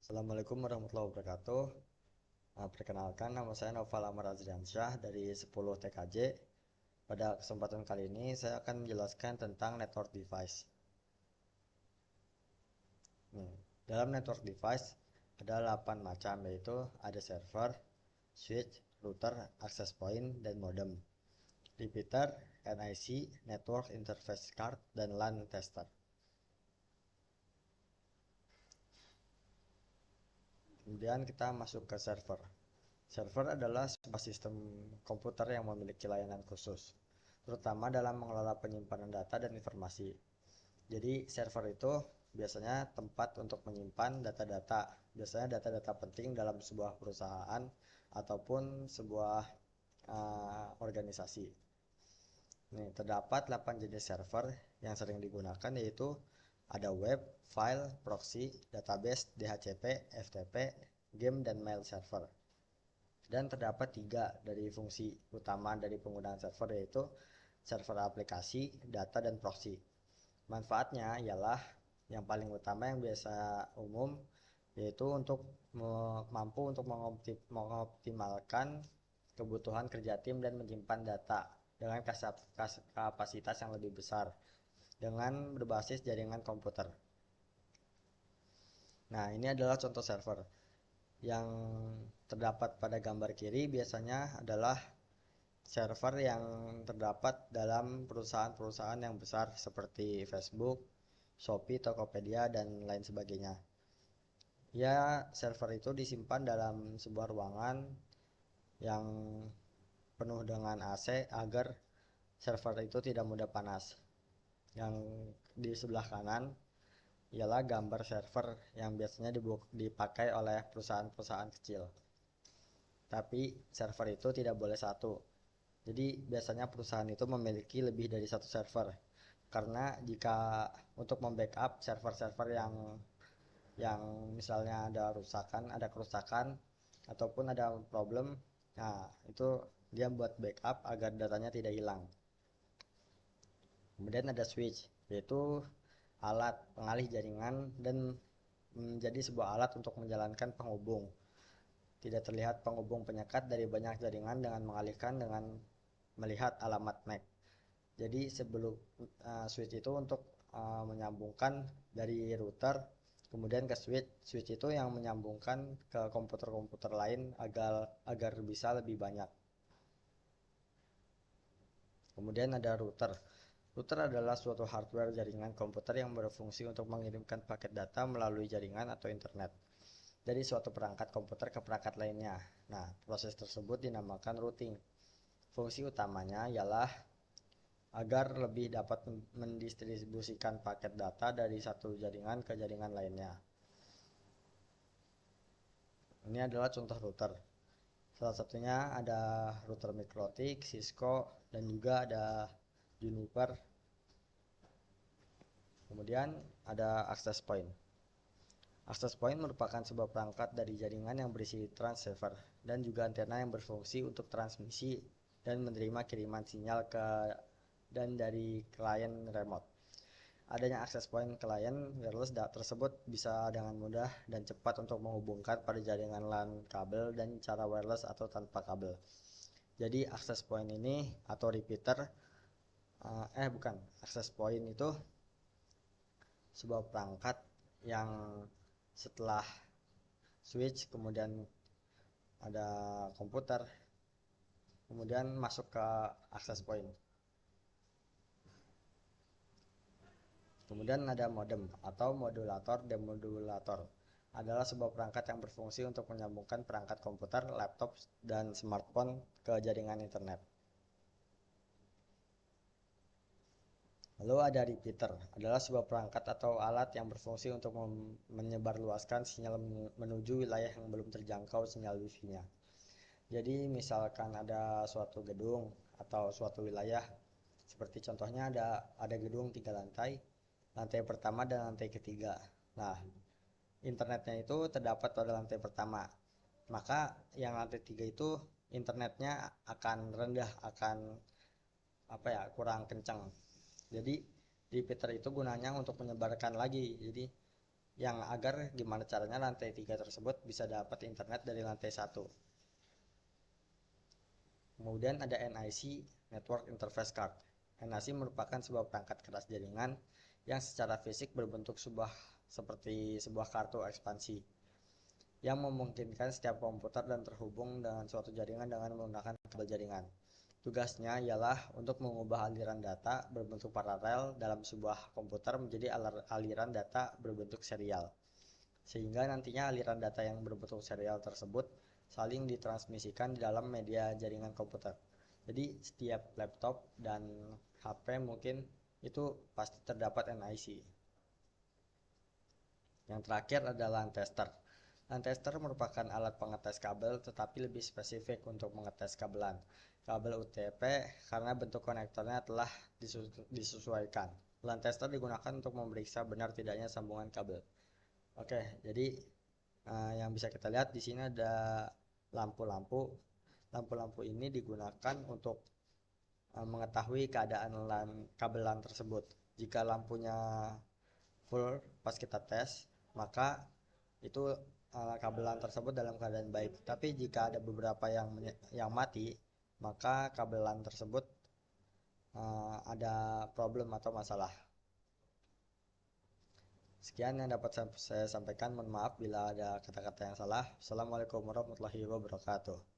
Assalamualaikum warahmatullahi wabarakatuh. Perkenalkan, nama saya Noval Amar Azriansyah dari 10 TKJ. Pada kesempatan kali ini saya akan menjelaskan tentang network device. Dalam network device ada 8 macam, yaitu ada server, switch, router, access point, dan modem, repeater, NIC, network interface card, dan LAN tester. Kemudian kita masuk ke server. Server adalah sebuah sistem komputer yang memiliki layanan khusus, terutama dalam mengelola penyimpanan data dan informasi. Jadi server itu biasanya tempat untuk menyimpan data-data, biasanya data-data penting dalam sebuah perusahaan ataupun sebuah organisasi. Nih, terdapat 8 jenis server yang sering digunakan, yaitu ada web, file, proxy, database, DHCP, FTP, game, dan mail server. Dan terdapat 3 dari fungsi utama dari penggunaan server, yaitu server aplikasi, data, dan proxy. Manfaatnya ialah yang paling utama yang biasa umum, yaitu untuk mampu untuk mengoptimalkan kebutuhan kerja tim dan menyimpan data dengan kapasitas yang lebih besar dengan berbasis jaringan komputer. Nah, ini adalah contoh server. Yang terdapat pada gambar kiri biasanya adalah server yang terdapat dalam perusahaan-perusahaan yang besar seperti Facebook, Shopee, Tokopedia, dan lain sebagainya. Ya, server itu disimpan dalam sebuah ruangan yang penuh dengan AC agar server itu tidak mudah panas. Yang di sebelah kanan ialah gambar server yang biasanya dipakai oleh perusahaan-perusahaan kecil. Tapi server itu tidak boleh satu. Jadi biasanya perusahaan itu memiliki lebih dari satu server. Karena jika untuk membackup server-server yang misalnya ada kerusakan ataupun ada problem, nah itu dia buat backup agar datanya tidak hilang. Kemudian ada switch, yaitu alat pengalih jaringan dan menjadi sebuah alat untuk menjalankan penghubung. Tidak terlihat penghubung penyekat dari banyak jaringan dengan mengalihkan dengan melihat alamat MAC. Jadi sebelum switch itu untuk menyambungkan dari router kemudian ke switch itu yang menyambungkan ke komputer-komputer lain agar bisa lebih banyak. Kemudian ada router. Router adalah suatu hardware jaringan komputer yang berfungsi untuk mengirimkan paket data melalui jaringan atau internet dari suatu perangkat komputer ke perangkat lainnya. Nah, proses tersebut dinamakan routing. Fungsi utamanya ialah agar lebih dapat mendistribusikan paket data dari satu jaringan ke jaringan lainnya. Ini adalah contoh router. Salah satunya ada router MikroTik, Cisco, dan juga ada Juniper. Kemudian ada access point. Access point merupakan sebuah perangkat dari jaringan yang berisi transceiver dan juga antena yang berfungsi untuk transmisi dan menerima kiriman sinyal dan dari klien remote. Adanya access point klien wireless tersebut bisa dengan mudah dan cepat untuk menghubungkan pada jaringan LAN kabel dan cara wireless atau tanpa kabel. Jadi access point ini atau repeater bukan, access point itu sebuah perangkat yang setelah switch kemudian ada komputer kemudian masuk ke access point. Kemudian ada modem atau modulator demodulator. Adalah sebuah perangkat yang berfungsi untuk menyambungkan perangkat komputer, laptop, dan smartphone ke jaringan internet. Lalu ada repeater, adalah sebuah perangkat atau alat yang berfungsi untuk menyebarluaskan sinyal menuju wilayah yang belum terjangkau sinyal wifi-nya. Jadi misalkan ada suatu gedung atau suatu wilayah, seperti contohnya ada gedung 3 lantai, lantai pertama dan lantai ketiga. Nah, internetnya itu terdapat pada lantai pertama. Maka yang lantai 3 itu internetnya akan rendah, akan kurang kencang. Jadi repeater itu gunanya untuk menyebarkan lagi. Jadi yang agar gimana caranya lantai 3 tersebut bisa dapat internet dari lantai 1. Kemudian ada NIC, Network Interface Card. NIC merupakan sebuah perangkat keras jaringan yang secara fisik berbentuk seperti sebuah kartu ekspansi yang memungkinkan setiap komputer dan terhubung dengan suatu jaringan dengan menggunakan kabel jaringan. Tugasnya ialah untuk mengubah aliran data berbentuk paralel dalam sebuah komputer menjadi aliran data berbentuk serial. Sehingga nantinya aliran data yang berbentuk serial tersebut saling ditransmisikan di dalam media jaringan komputer. Jadi setiap laptop dan HP mungkin itu pasti terdapat NIC. Yang terakhir adalah LAN tester. LAN tester merupakan alat pengetes kabel tetapi lebih spesifik untuk mengetes kabelan. Kabel UTP karena bentuk konektornya telah disesuaikan. LAN tester digunakan untuk memeriksa benar tidaknya sambungan kabel. Oke, jadi yang bisa kita lihat di sini ada lampu-lampu. Lampu-lampu ini digunakan untuk mengetahui keadaan kabel LAN tersebut. Jika lampunya full pas kita tes, maka itu kabel LAN tersebut dalam keadaan baik. Tapi jika ada beberapa yang mati, maka kabel LAN tersebut ada problem atau masalah. Sekian yang dapat saya sampaikan. Mohon maaf bila ada kata-kata yang salah. Assalamualaikum warahmatullahi wabarakatuh.